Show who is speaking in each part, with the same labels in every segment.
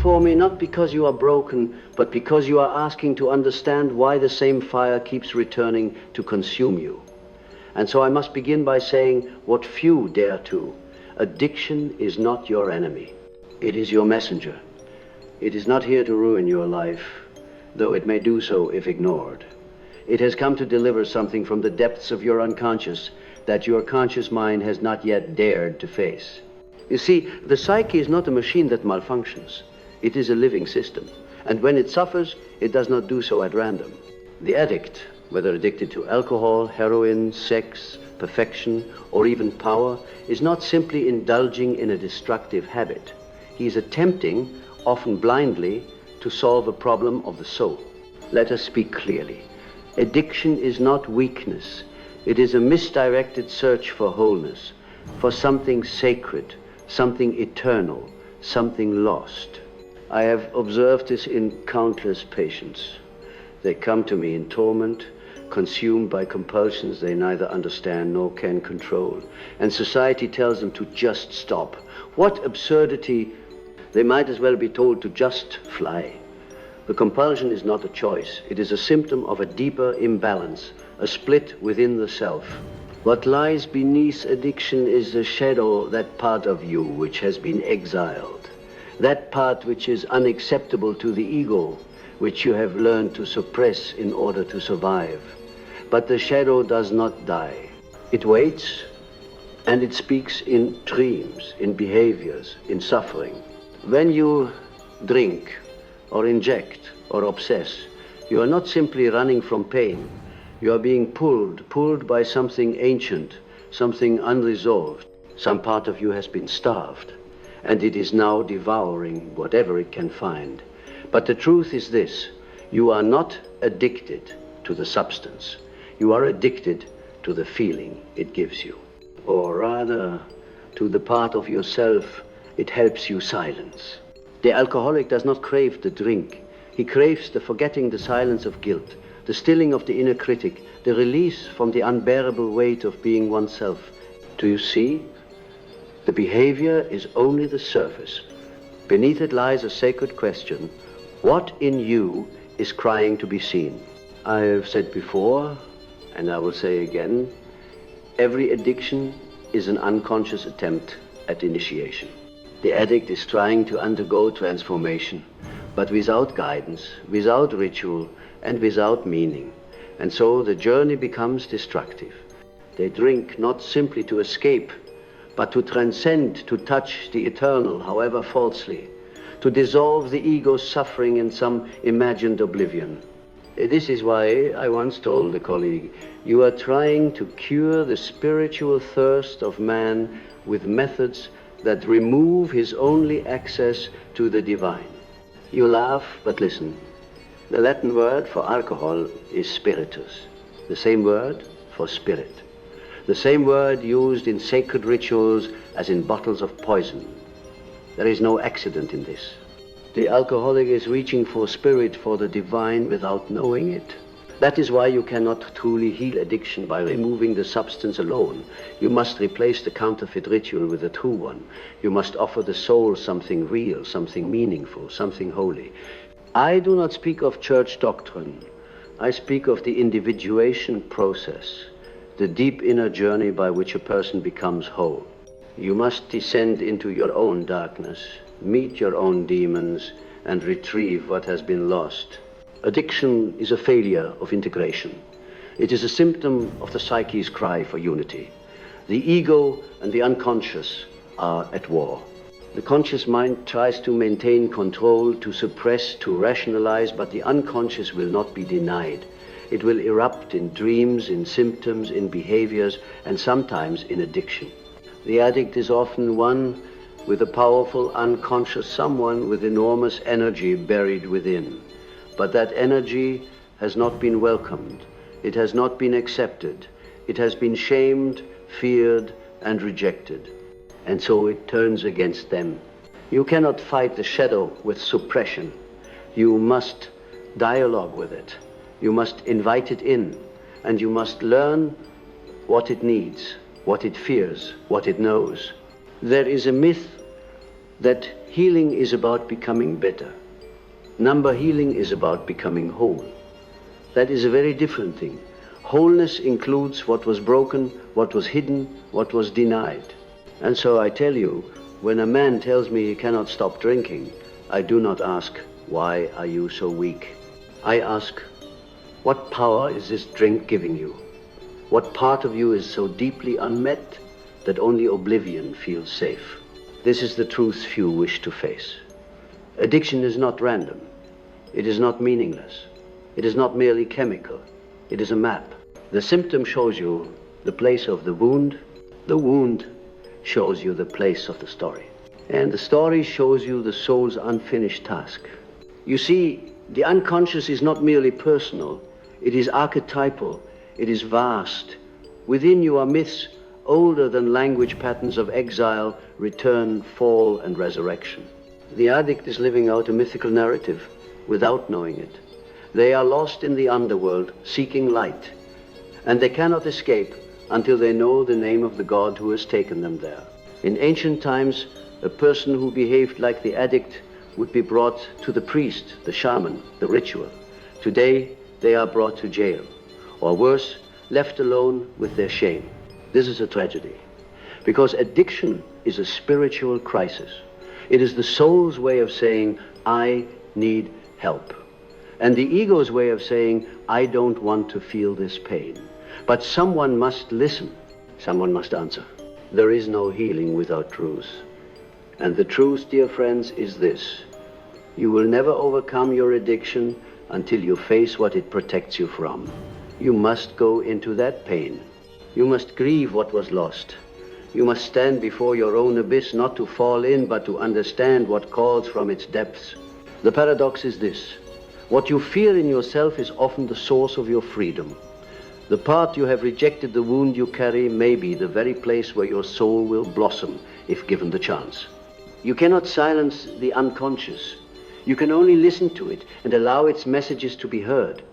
Speaker 1: before me not because you are broken, but because you are asking to understand why the same fire keeps returning to consume you. And so I must begin by saying what few dare to. Addiction is not your enemy. It is your messenger. It is not here to ruin your life, though it may do so if ignored. It has come to deliver something from the depths of your unconscious that your conscious mind has not yet dared to face. You see, the psyche is not a machine that malfunctions. It is a living system. And when it suffers, it does not do so at random. The addict, whether addicted to alcohol, heroin, sex, perfection, or even power, is not simply indulging in a destructive habit. He is attempting, often blindly, to solve a problem of the soul. Let us speak clearly. Addiction is not weakness. It is a misdirected search for wholeness, for something sacred, something eternal, something lost. I have observed this in countless patients. They come to me in torment, consumed by compulsions they neither understand nor can control. And society tells them to just stop. What absurdity! They might as well be told to just fly. The compulsion is not a choice. It is a symptom of a deeper imbalance, a split within the self. What lies beneath addiction is the shadow, that part of you which has been exiled, that part which is unacceptable to the ego, which you have learned to suppress in order to survive. But the shadow does not die. It waits, and it speaks in dreams, in behaviors, in suffering. When you drink, or inject, or obsess, you are not simply running from pain. You are being pulled by something ancient, something unresolved. Some part of you has been starved, and it is now devouring whatever it can find. But the truth is this: you are not addicted to the substance. You are addicted to the feeling it gives you, or rather, to the part of yourself it helps you silence. The alcoholic does not crave the drink. He craves the forgetting the silence of guilt, the stilling of the inner critic, the release from the unbearable weight of being oneself. Do you see? The behavior is only the surface. Beneath it lies a sacred question: what in you is crying to be seen? I have said before, and I will say again, every addiction is an unconscious attempt at initiation. The addict is trying to undergo transformation, but without guidance, without ritual, and without meaning. And so the journey becomes destructive. They drink not simply to escape, but to transcend, to touch the eternal, however falsely, to dissolve the ego's suffering in some imagined oblivion. This is why I once told a colleague, you are trying to cure the spiritual thirst of man with methods that remove his only access to the divine. You laugh, but listen. The Latin word for alcohol is spiritus, the same word for spirit, the same word used in sacred rituals as in bottles of poison. There is no accident in this. The alcoholic is reaching for spirit, for the divine, without knowing it. That is why you cannot truly heal addiction by removing the substance alone. You must replace the counterfeit ritual with a true one. You must offer the soul something real, something meaningful, something holy. I do not speak of church doctrine. I speak of the individuation process, the deep inner journey by which a person becomes whole. You must descend into your own darkness, meet your own demons, and retrieve what has been lost. Addiction is a failure of integration. It is a symptom of the psyche's cry for unity. The ego and the unconscious are at war. The conscious mind tries to maintain control, to suppress, to rationalize, but the unconscious will not be denied. It will erupt in dreams, in symptoms, in behaviors, and sometimes in addiction. The addict is often one with a powerful unconscious someone with enormous energy buried within. But that energy has not been welcomed. It has not been accepted. It has been shamed, feared, and rejected. And so it turns against them. You cannot fight the shadow with suppression. You must dialogue with it. You must invite it in, and you must learn what it needs, what it fears, what it knows. There is a myth that healing is about becoming better. Number healing is about becoming whole. That is a very different thing. Wholeness includes what was broken, what was hidden, what was denied. And so I tell you, when a man tells me he cannot stop drinking, I do not ask, why are you so weak? I ask, what power is this drink giving you? What part of you is so deeply unmet that only oblivion feels safe? This is the truth few wish to face. Addiction is not random. It is not meaningless. It is not merely chemical. It is a map. The symptom shows you the place of the wound. The wound shows you the place of the story. And the story shows you the soul's unfinished task. You see, the unconscious is not merely personal. It is archetypal. It is vast. Within you are myths older than language patterns of exile, return, fall, and resurrection. The addict is living out a mythical narrative without knowing it. They are lost in the underworld, seeking light, and they cannot escape until they know the name of the God who has taken them there. In ancient times, a person who behaved like the addict would be brought to the priest, the shaman, the ritual. Today, they are brought to jail, or worse, left alone with their shame. This is a tragedy, because addiction is a spiritual crisis. It is the soul's way of saying, I need help. And the ego's way of saying, I don't want to feel this pain. But someone must listen. Someone must answer. There is no healing without truth. And the truth, dear friends, is this. You will never overcome your addiction until you face what it protects you from. You must go into that pain. You must grieve what was lost. You must stand before your own abyss, not to fall in, but to understand what calls from its depths. The paradox is this. What you fear in yourself is often the source of your freedom. The part you have rejected, the wound you carry, may be the very place where your soul will blossom if given the chance. You cannot silence the unconscious. You can only listen to it and allow its messages to be heard.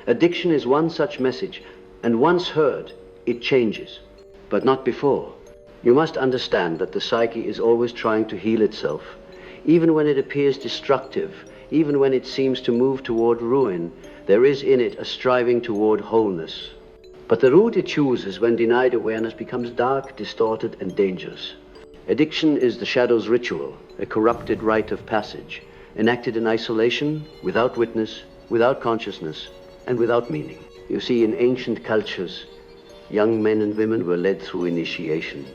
Speaker 1: Addiction is one such message, and once heard, it changes, but not before. You must understand that the psyche is always trying to heal itself, even when it appears destructive, even when it seems to move toward ruin. There is in it a striving toward wholeness. But the route it chooses when denied awareness becomes dark, distorted, and dangerous. Addiction is the shadow's ritual, a corrupted rite of passage, enacted in isolation, without witness, without consciousness, and without meaning. You see, in ancient cultures, young men and women were led through initiation.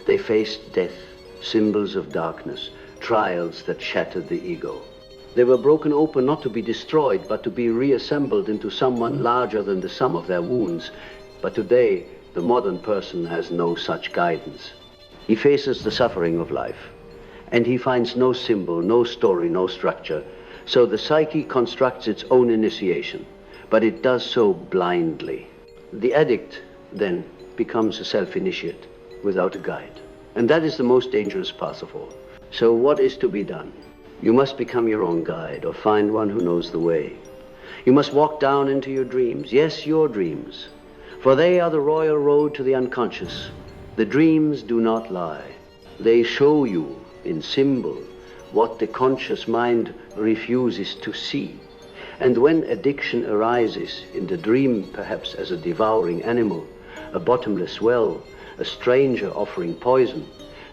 Speaker 1: They faced death, symbols of darkness, trials that shattered the ego. They were broken open not to be destroyed, but to be reassembled into someone larger than the sum of their wounds. But today, the modern person has no such guidance. He faces the suffering of life, and he finds no symbol, no story, no structure. So the psyche constructs its own initiation, but it does so blindly. The addict, then, becomes a self-initiate without a guide. And that is the most dangerous path of all. So what is to be done? You must become your own guide, or find one who knows the way. You must walk down into your dreams, yes, your dreams, for they are the royal road to the unconscious. The dreams do not lie. They show you in symbol what the conscious mind refuses to see. And when addiction arises in the dream, perhaps as a devouring animal, a bottomless well, a stranger offering poison,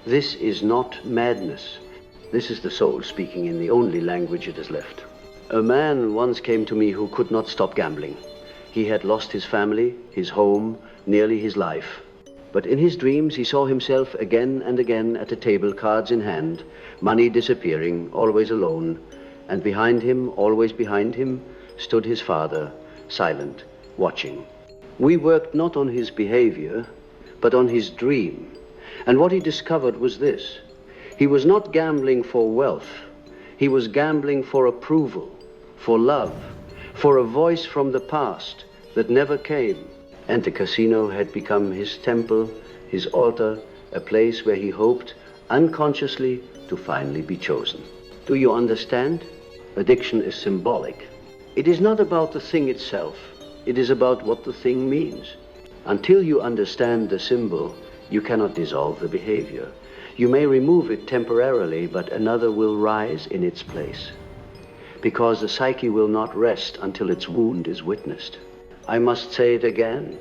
Speaker 1: this is not madness. This is the soul speaking in the only language it has left. A man once came to me who could not stop gambling. He had lost his family, his home, nearly his life. But in his dreams he saw himself again and again at a table, cards in hand, money disappearing, always alone, and behind him, always behind him, stood his father, silent, watching. We worked not on his behavior, but on his dream. And what he discovered was this. He was not gambling for wealth. He was gambling for approval, for love, for a voice from the past that never came. And the casino had become his temple, his altar, a place where he hoped, unconsciously, to finally be chosen. Do you understand? Addiction is symbolic. It is not about the thing itself. It is about what the thing means. Until you understand the symbol, you cannot dissolve the behavior. You may remove it temporarily, but another will rise in its place, because the psyche will not rest until its wound is witnessed. I must say it again.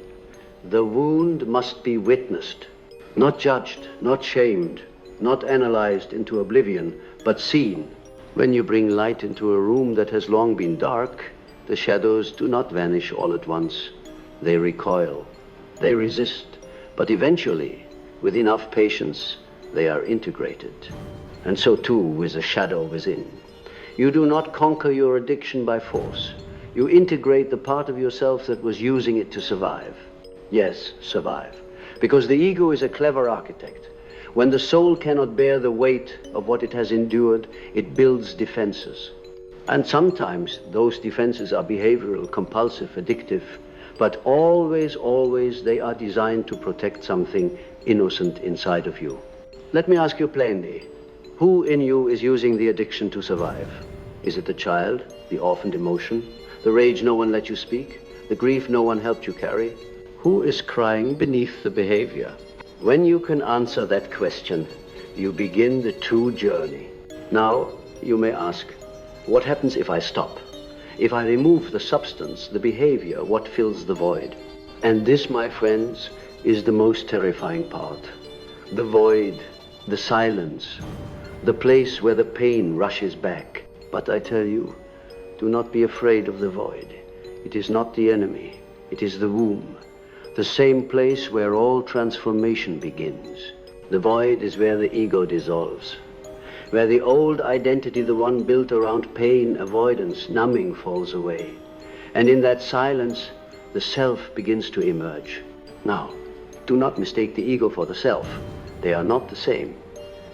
Speaker 1: The wound must be witnessed, not judged, not shamed, not analyzed into oblivion, but seen. When you bring light into a room that has long been dark, the shadows do not vanish all at once. They recoil, they resist, but eventually, with enough patience, they are integrated. And so too with the shadow within. You do not conquer your addiction by force. You integrate the part of yourself that was using it to survive. Yes, survive. Because the ego is a clever architect. When the soul cannot bear the weight of what it has endured, it builds defenses. And sometimes those defenses are behavioral, compulsive, addictive, but always, always they are designed to protect something innocent inside of you. Let me ask you plainly, who in you is using the addiction to survive? Is it the child, the orphaned emotion, the rage no one let you speak, the grief no one helped you carry? Who is crying beneath the behavior? When you can answer that question, you begin the true journey. Now, you may ask, what happens if I stop? If I remove the substance, the behavior, what fills the void? And this, my friends, is the most terrifying part. The void, the silence, the place where the pain rushes back. But I tell you, do not be afraid of the void. It is not the enemy, it is the womb. The same place where all transformation begins. The void is where the ego dissolves, where the old identity, the one built around pain, avoidance, numbing, falls away. And in that silence, the self begins to emerge. Now, do not mistake the ego for the self. They are not the same.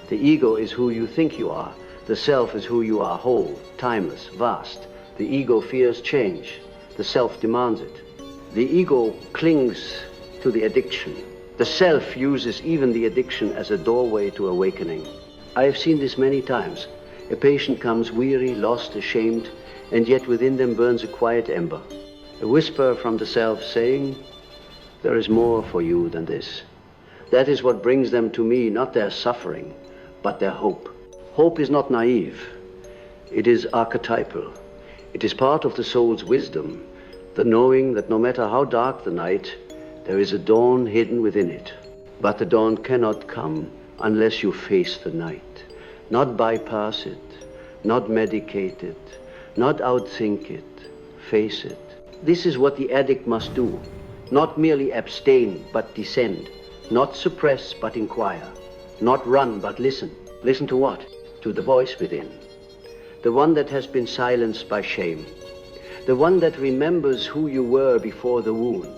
Speaker 1: The ego is who you think you are. The self is who you are, whole, timeless, vast. The ego fears change. The self demands it. The ego clings to the addiction. The self uses even the addiction as a doorway to awakening. I have seen this many times. A patient comes weary, lost, ashamed, and yet within them burns a quiet ember. A whisper from the self saying, there is more for you than this. That is what brings them to me, not their suffering, but their hope. Hope is not naive. It is archetypal. It is part of the soul's wisdom, the knowing that no matter how dark the night, there is a dawn hidden within it. But the dawn cannot come unless you face the night, not bypass it, not medicate it, not outthink it, face it. This is what the addict must do, not merely abstain but descend, not suppress but inquire, not run but listen. Listen to what? To the voice within, the one that has been silenced by shame, the one that remembers who you were before the wound,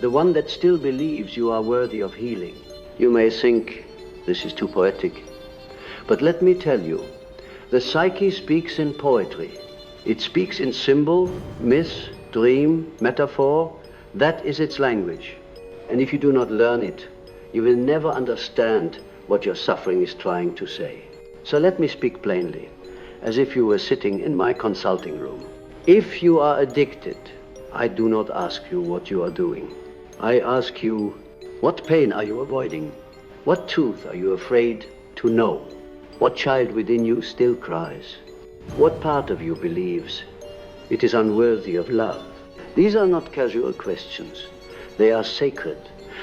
Speaker 1: the one that still believes you are worthy of healing. You may think this is too poetic, but let me tell you, the psyche speaks in poetry. It speaks in symbol, myth, dream, metaphor. That is its language. And if you do not learn it, you will never understand what your suffering is trying to say. So let me speak plainly, as if you were sitting in my consulting room. If you are addicted, I do not ask you what you are doing. I ask you, what pain are you avoiding? What truth are you afraid to know? What child within you still cries? What part of you believes it is unworthy of love? These are not casual questions. They are sacred.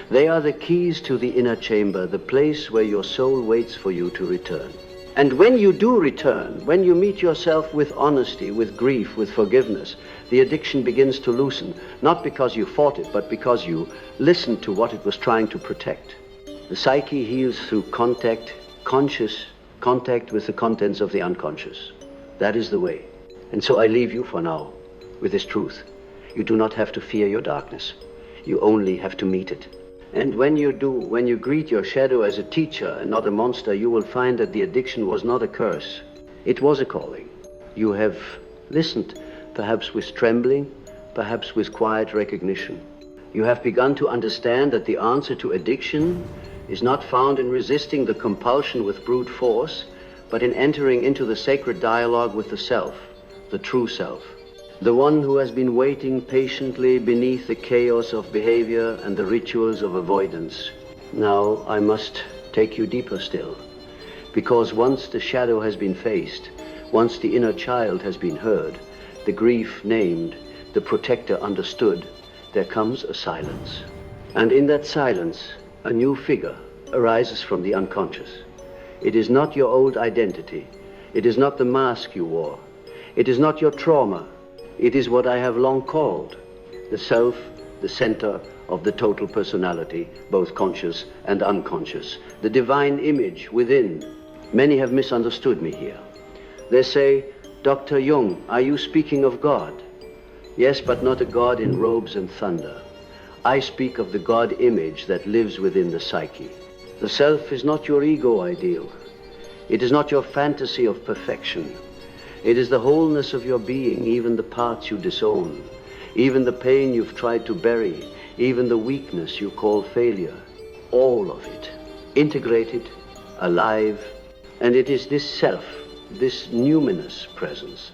Speaker 1: They are the keys to the inner chamber, the place where your soul waits for you to return. And when you do return, when you meet yourself with honesty, with grief, with forgiveness, the addiction begins to loosen, not because you fought it, but because you listened to what it was trying to protect. The psyche heals through contact, conscious contact with the contents of the unconscious. That is the way. And so I leave you for now with this truth. You do not have to fear your darkness. You only have to meet it. And when you do, when you greet your shadow as a teacher and not a monster, you will find that the addiction was not a curse. It was a calling. You have listened, perhaps with trembling, perhaps with quiet recognition. You have begun to understand that the answer to addiction is not found in resisting the compulsion with brute force, but in entering into the sacred dialogue with the self, the true self. The one who has been waiting patiently beneath the chaos of behavior and the rituals of avoidance. Now I must take you deeper still. Because once the shadow has been faced, once the inner child has been heard, the grief named, the protector understood, there comes a silence. And in that silence, a new figure arises from the unconscious. It is not your old identity. It is not the mask you wore. It is not your trauma. It is what I have long called the self, the center of the total personality, both conscious and unconscious, the divine image within. Many have misunderstood me here. They say, Dr. Jung, are you speaking of God? Yes, but not a God in robes and thunder. I speak of the God image that lives within the psyche. The self is not your ego ideal. It is not your fantasy of perfection. It is the wholeness of your being, even the parts you disown, even the pain you've tried to bury, even the weakness you call failure. All of it, integrated, alive, and it is this self, this numinous presence,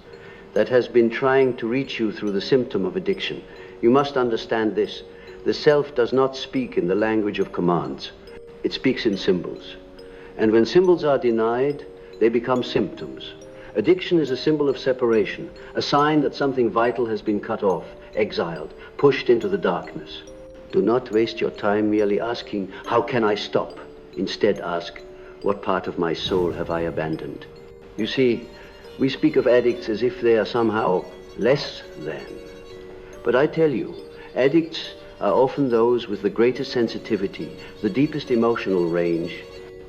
Speaker 1: that has been trying to reach you through the symptom of addiction. You must understand this. The self does not speak in the language of commands. It speaks in symbols. And when symbols are denied, they become symptoms. Addiction is a symbol of separation, a sign that something vital has been cut off, exiled, pushed into the darkness. Do not waste your time merely asking, how can I stop? Instead ask, what part of my soul have I abandoned? You see, we speak of addicts as if they are somehow less than. But I tell you, addicts are often those with the greatest sensitivity, the deepest emotional range,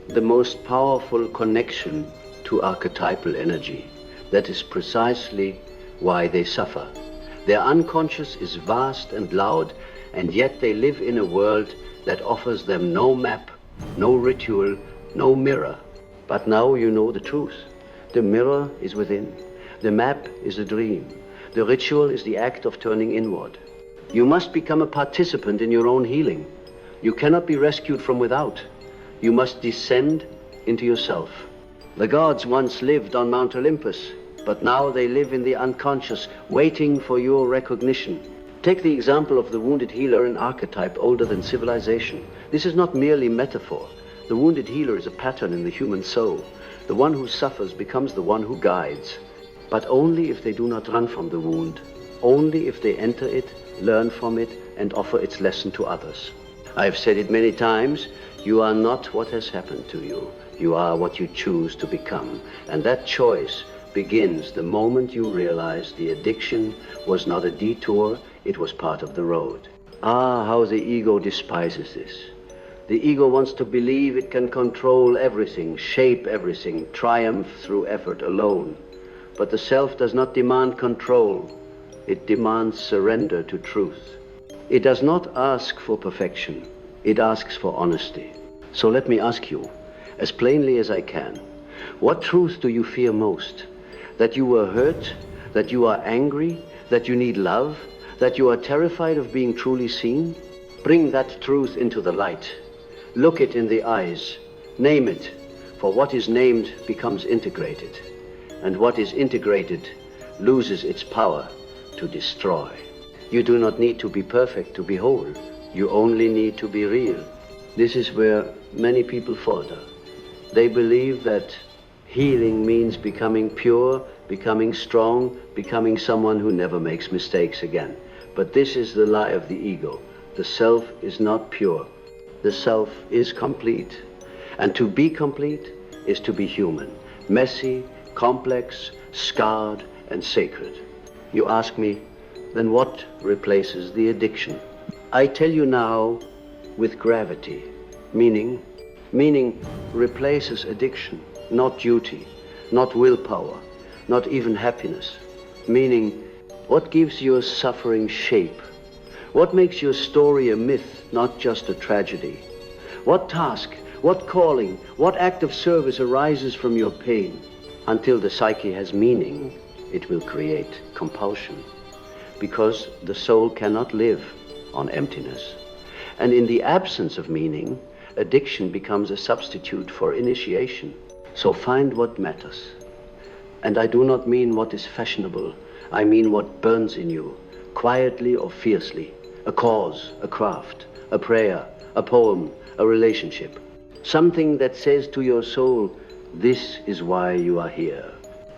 Speaker 1: the most powerful connection to archetypal energy. That is precisely why they suffer. Their unconscious is vast and loud, and yet they live in a world that offers them no map, no ritual, no mirror. But now you know the truth. The mirror is within. The map is a dream. The ritual is the act of turning inward. You must become a participant in your own healing. You cannot be rescued from without. You must descend into yourself. The gods once lived on Mount Olympus, but now they live in the unconscious, waiting for your recognition. Take the example of the wounded healer, an archetype older than civilization. This is not merely metaphor. The wounded healer is a pattern in the human soul. The one who suffers becomes the one who guides, but only if they do not run from the wound, only if they enter it, learn from it, and offer its lesson to others. I have said it many times, you are not what has happened to you. You are what you choose to become, and that choice begins the moment you realize the addiction was not a detour, it was part of the road. Ah, how the ego despises this. The ego wants to believe it can control everything, shape everything, triumph through effort alone. But the self does not demand control. It demands surrender to truth. It does not ask for perfection. It asks for honesty. So let me ask you, as plainly as I can, what truth do you fear most? That you were hurt? That you are angry? That you need love? That you are terrified of being truly seen? Bring that truth into the light. Look it in the eyes. Name it, for what is named becomes integrated, and what is integrated loses its power to destroy. You do not need to be perfect to be whole. You only need to be real. This is where many people falter. They believe that healing means becoming pure, becoming strong, becoming someone who never makes mistakes again. But this is the lie of the ego. The self is not pure. The self is complete. And to be complete is to be human, messy, complex, scarred, and sacred. You ask me, then what replaces the addiction? I tell you now with gravity, meaning replaces addiction, not duty, not willpower, not even happiness. Meaning, what gives your suffering shape? What makes your story a myth, not just a tragedy? What task, what calling, what act of service arises from your pain? Until the psyche has meaning, it will create compulsion, because the soul cannot live on emptiness. And in the absence of meaning, addiction becomes a substitute for initiation. So find what matters. And I do not mean what is fashionable. I mean what burns in you, quietly or fiercely. A cause, a craft, a prayer, a poem, a relationship. Something that says to your soul, This is why you are here.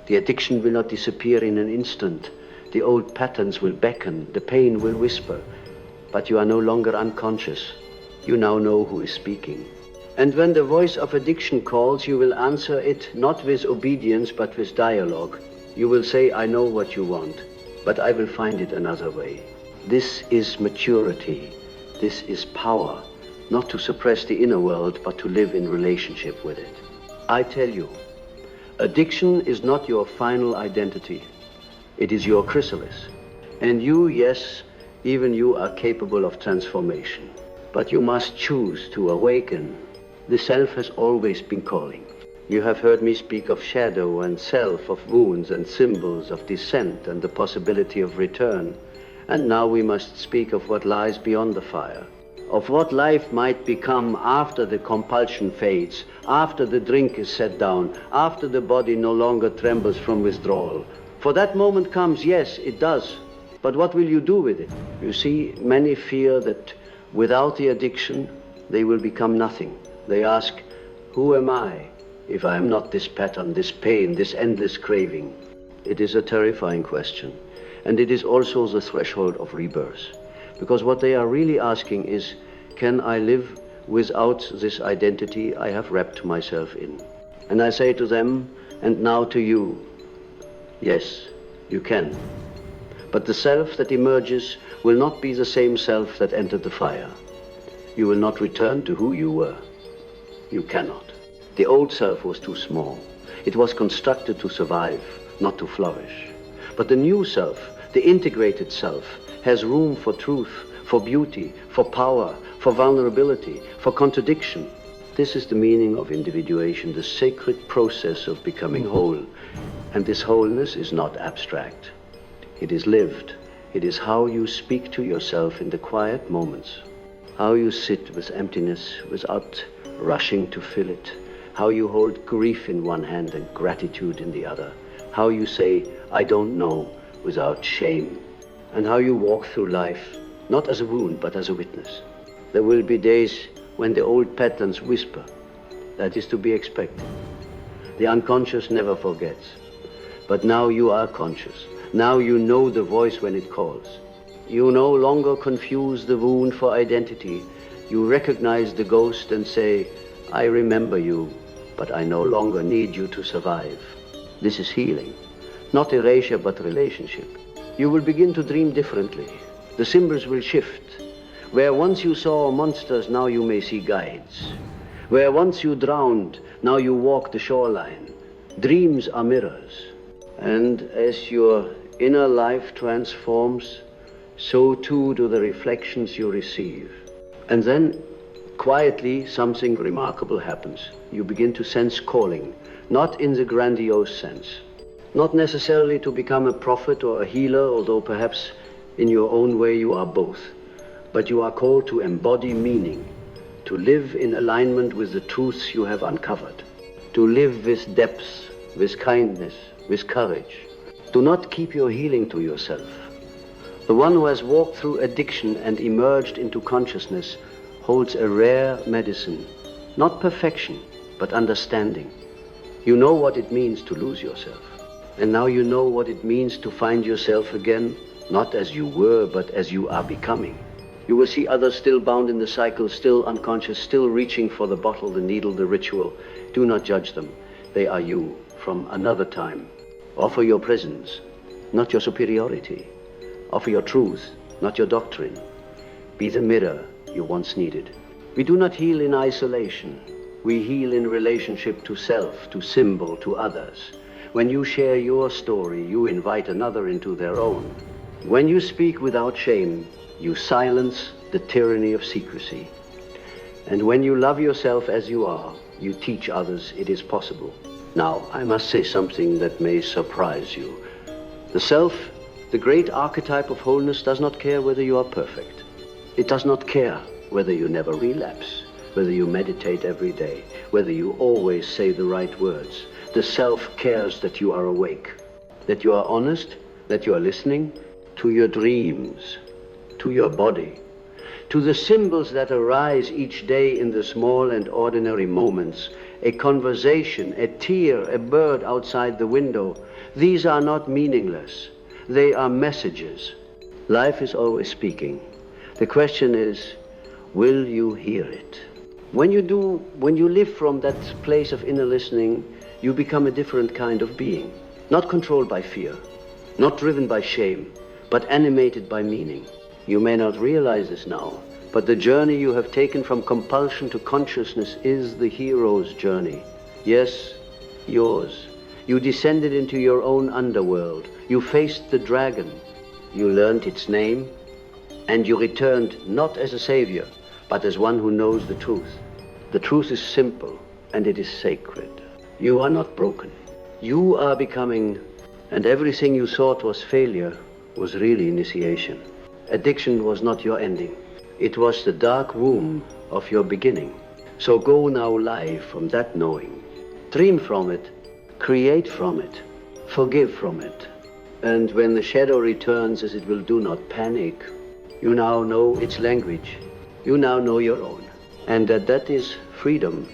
Speaker 1: The addiction will not disappear in an instant. The old patterns will beckon, the pain will whisper, but you are no longer unconscious. You now know who is speaking. And when the voice of addiction calls, you will answer it not with obedience, but with dialogue. You will say, I know what you want, but I will find it another way. This is maturity. This is power, not to suppress the inner world, but to live in relationship with it. I tell you, addiction is not your final identity. It is your chrysalis. And you, yes, even you are capable of transformation. But you must choose to awaken. The self has always been calling. You have heard me speak of shadow and self, of wounds and symbols, of descent and the possibility of return. And now we must speak of what lies beyond the fire, of what life might become after the compulsion fades, after the drink is set down, after the body no longer trembles from withdrawal. For that moment comes, yes, it does. But what will you do with it? You see, many fear that without the addiction, they will become nothing. They ask, who am I if I am not this pattern, this pain, this endless craving? It is a terrifying question. And it is also the threshold of rebirth. Because what they are really asking is, can I live without this identity I have wrapped myself in? And I say to them, and now to you, yes, you can. But the self that emerges will not be the same self that entered the fire. You will not return to who you were. You cannot. The old self was too small. It was constructed to survive, not to flourish. But the new self, the integrated self, has room for truth, for beauty, for power, for vulnerability, for contradiction. This is the meaning of individuation, the sacred process of becoming whole. And this wholeness is not abstract. It is lived. It is how you speak to yourself in the quiet moments, how you sit with emptiness without rushing to fill it, how you hold grief in one hand and gratitude in the other, how you say, I don't know, without shame, and how you walk through life, not as a wound, but as a witness. There will be days when the old patterns whisper. That is to be expected. The unconscious never forgets. But now you are conscious. Now you know the voice when it calls. You no longer confuse the wound for identity. You recognize the ghost and say, I remember you, but I no longer need you to survive. This is healing. Not erasure, but relationship. You will begin to dream differently. The symbols will shift. Where once you saw monsters, now you may see guides. Where once you drowned, now you walk the shoreline. Dreams are mirrors. And as your inner life transforms, so too do the reflections you receive. And then, quietly, something remarkable happens. You begin to sense calling, not in the grandiose sense. Not necessarily to become a prophet or a healer, although perhaps in your own way you are both. But you are called to embody meaning, to live in alignment with the truths you have uncovered, to live with depth, with kindness, with courage. Do not keep your healing to yourself. The one who has walked through addiction and emerged into consciousness holds a rare medicine, not perfection, but understanding. You know what it means to lose yourself. And now you know what it means to find yourself again, not as you were, but as you are becoming. You will see others still bound in the cycle, still unconscious, still reaching for the bottle, the needle, the ritual. Do not judge them. They are you from another time. Offer your presence, not your superiority. Offer your truth, not your doctrine. Be the mirror you once needed. We do not heal in isolation. We heal in relationship to self, to symbol, to others. When you share your story, you invite another into their own. When you speak without shame, you silence the tyranny of secrecy. And when you love yourself as you are, you teach others it is possible. Now, I must say something that may surprise you. The self, the great archetype of wholeness, does not care whether you are perfect. It does not care whether you never relapse, whether you meditate every day, whether you always say the right words. The self cares that you are awake, that you are honest, that you are listening to your dreams, to your body, to the symbols that arise each day in the small and ordinary moments, a conversation, a tear, a bird outside the window, these are not meaningless. They are messages. Life is always speaking. The question is, will you hear it? When you live from that place of inner listening, you become a different kind of being. Not controlled by fear, not driven by shame, but animated by meaning. You may not realize this now, but the journey you have taken from compulsion to consciousness is the hero's journey. Yes, yours. You descended into your own underworld. You faced the dragon. You learned its name, and you returned not as a savior, but as one who knows the truth. The truth is simple, and it is sacred. You are not broken. You are becoming, and everything you thought was failure was really initiation. Addiction was not your ending. It was the dark womb of your beginning. So go now live from that knowing. Dream from it, create from it, forgive from it. And when the shadow returns, as it will do, not panic. You now know its language. You now know your own. And that is freedom.